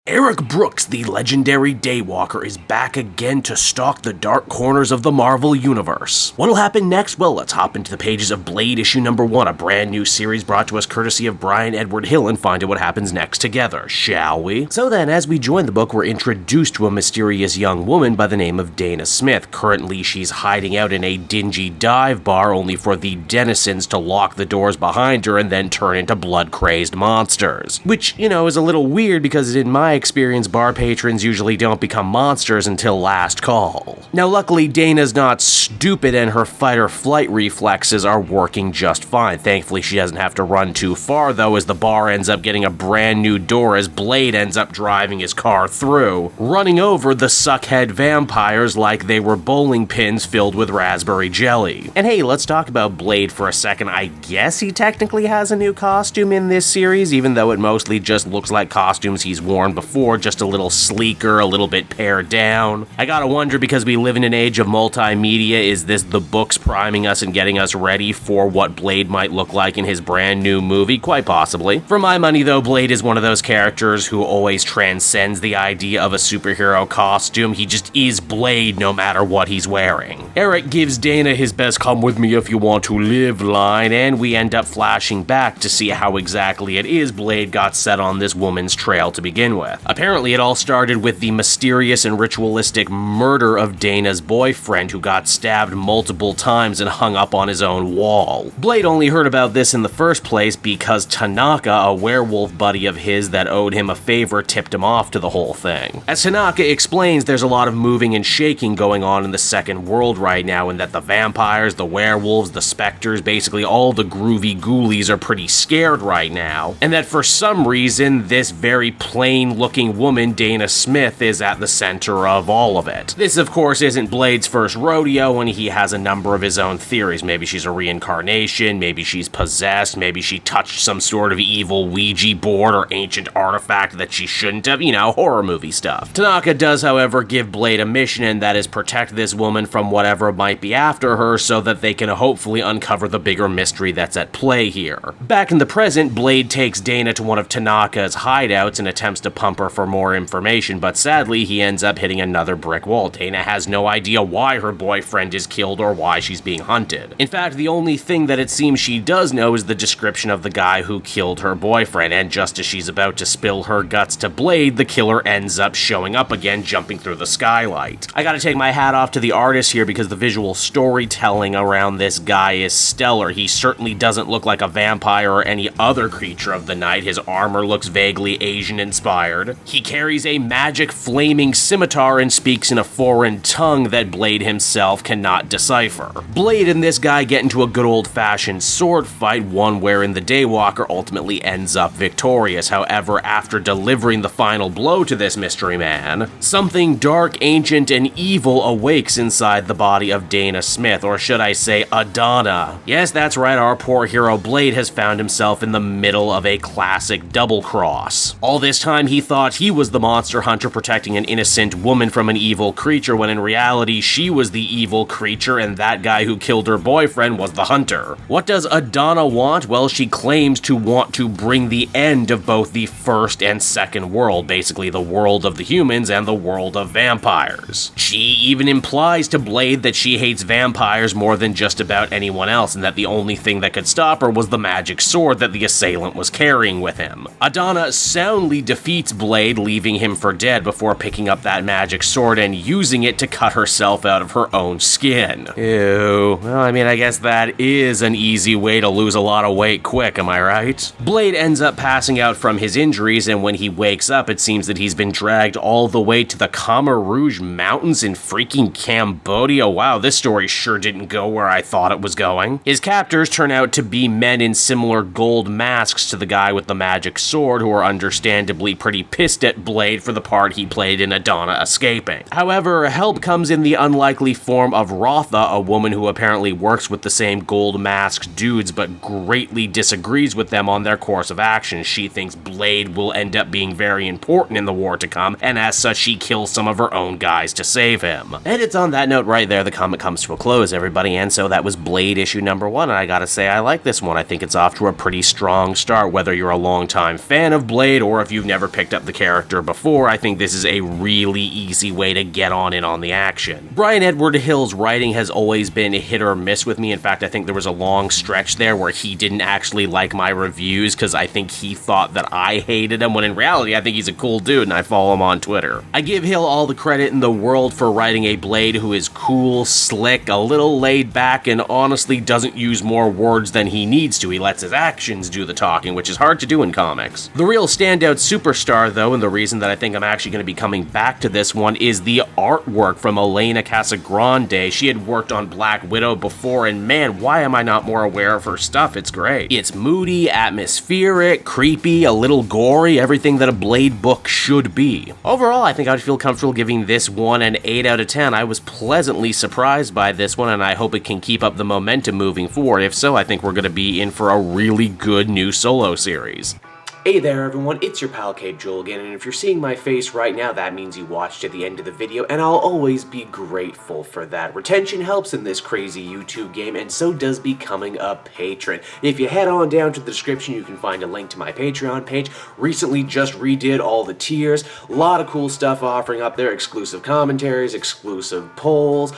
Eric Brooks, the legendary Daywalker, is back again to stalk the dark corners of the Marvel Universe. What'll happen next? Well, let's hop into the pages of Blade issue number 1, a brand new series brought to us courtesy of Bryan Edward Hill, and find out what happens next together, shall we? So then, as we join the book, we're introduced to a mysterious young woman by the name of Dana Smith. Currently, she's hiding out in a dingy dive bar, only for the denizens to lock the doors behind her and then turn into blood-crazed monsters. Which, is a little weird because in my experience, bar patrons usually don't become monsters until last call. Now, luckily, Dana's not stupid and her fight-or-flight reflexes are working just fine. Thankfully, she doesn't have to run too far, though, as the bar ends up getting a brand new door as Blade ends up driving his car through, running over the suckhead vampires like they were bowling pins filled with raspberry jelly. And hey, let's talk about Blade for a second. I guess he technically has a new costume in this series, even though it mostly just looks like costumes he's worn before, just a little sleeker, a little bit pared down. I gotta wonder, because we live in an age of multimedia, is this the books priming us and getting us ready for what Blade might look like in his brand new movie? Quite possibly. For my money, though, Blade is one of those characters who always transcends the idea of a superhero costume. He just is Blade no matter what he's wearing. Eric gives Dana his best "come with me if you want to live" line, and we end up flashing back to see how exactly it is Blade got set on this woman's trail to begin with. Apparently, it all started with the mysterious and ritualistic murder of Dana's boyfriend, who got stabbed multiple times and hung up on his own wall. Blade only heard about this in the first place because Tanaka, a werewolf buddy of his that owed him a favor, tipped him off to the whole thing. As Tanaka explains, there's a lot of moving and shaking going on in the second world right now, and that the vampires, the werewolves, the specters, basically all the groovy ghoulies are pretty scared right now, and that for some reason, this very plain-looking woman, Dana Smith, is at the center of all of it. This, of course, isn't Blade's first rodeo, and he has a number of his own theories. Maybe she's a reincarnation, maybe she's possessed, maybe she touched some sort of evil Ouija board or ancient artifact that she shouldn't have, horror movie stuff. Tanaka does, however, give Blade a mission, and that is protect this woman from whatever might be after her so that they can hopefully uncover the bigger mystery that's at play here. Back in the present, Blade takes Dana to one of Tanaka's hideouts and attempts to pump her for more information, but sadly, he ends up hitting another brick wall. Dana has no idea why her boyfriend is killed or why she's being hunted. In fact, the only thing that it seems she does know is the description of the guy who killed her boyfriend, and just as she's about to spill her guts to Blade, the killer ends up showing up again, jumping through the skylight. I gotta take my hat off to the artist here because the visual storytelling around this guy is stellar. He certainly doesn't look like a vampire or any other creature of the night. His armor looks vaguely Asian-inspired. He carries a magic flaming scimitar and speaks in a foreign tongue that Blade himself cannot decipher. Blade and this guy get into a good old-fashioned sword fight, one wherein the Daywalker ultimately ends up victorious. However, after delivering the final blow to this mystery man, something dark, ancient, and evil awakes inside the body of Dana Smith, or should I say Adana. Yes, that's right, our poor hero Blade has found himself in the middle of a classic double cross. All this time he thought he was the monster hunter protecting an innocent woman from an evil creature, when in reality she was the evil creature and that guy who killed her boyfriend was the hunter. What does Adana want? Well, she claims to want to bring the end of both the first and second world, basically the world of the humans and the world of vampires. She even implies to Blade that she hates vampires more than just about anyone else, and that the only thing that could stop her was the magic sword that the assailant was carrying with him. Adana soundly defeats Blade, leaving him for dead before picking up that magic sword and using it to cut herself out of her own skin. Ew. Well, I guess that is an easy way to lose a lot of weight quick, am I right? Blade ends up passing out from his injuries, and when he wakes up, it seems that he's been dragged all the way to the Khmer Rouge Mountains in freaking Cambodia. Wow, this story sure didn't go where I thought it was going. His captors turn out to be men in similar gold masks to the guy with the magic sword, who are understandably pretty pissed at Blade for the part he played in Adana escaping. However, help comes in the unlikely form of Rotha, a woman who apparently works with the same gold-masked dudes but greatly disagrees with them on their course of action. She thinks Blade will end up being very important in the war to come, and as such she kills some of her own guys to save him. And it's on that note right there the comic comes to a close, everybody, and so that was Blade issue number 1, and I gotta say I like this one. I think it's off to a pretty strong start, whether you're a longtime fan of Blade or if you've never picked up up the character before, I think this is a really easy way to get on in on the action. Bryan Edward Hill's writing has always been hit or miss with me. In fact, I think there was a long stretch there where he didn't actually like my reviews because I think he thought that I hated him, when in reality I think he's a cool dude and I follow him on Twitter. I give Hill all the credit in the world for writing a Blade who is cool, slick, a little laid back, and honestly doesn't use more words than he needs to. He lets his actions do the talking, which is hard to do in comics. The real standout superstar, though, and the reason that I think I'm actually going to be coming back to this one, is the artwork from Elena Casagrande. She had worked on Black Widow before, and man, why am I not more aware of her stuff? It's great. It's moody, atmospheric, creepy, a little gory, everything that a Blade book should be. Overall, I think I'd feel comfortable giving this one an 8 out of 10. I was pleasantly surprised by this one, and I hope it can keep up the momentum moving forward. If so, I think we're going to be in for a really good new solo series. Hey there everyone, it's your pal Cape Joel again, and if you're seeing my face right now, that means you watched to the end of the video, and I'll always be grateful for that. Retention helps in this crazy YouTube game, and so does becoming a patron. If you head on down to the description, you can find a link to my Patreon page. Recently just redid all the tiers, a lot of cool stuff offering up there, exclusive commentaries, exclusive polls,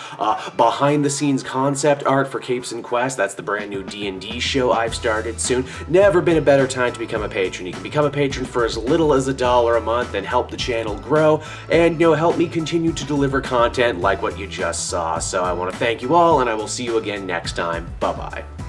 behind the scenes concept art for Capes and Quests. That's the brand new D&D show I've started soon. Never been a better time to become a patron. You can become a patron for as little as $1 a month and help the channel grow and, help me continue to deliver content like what you just saw. So I want to thank you all, and I will see you again next time. Bye-bye.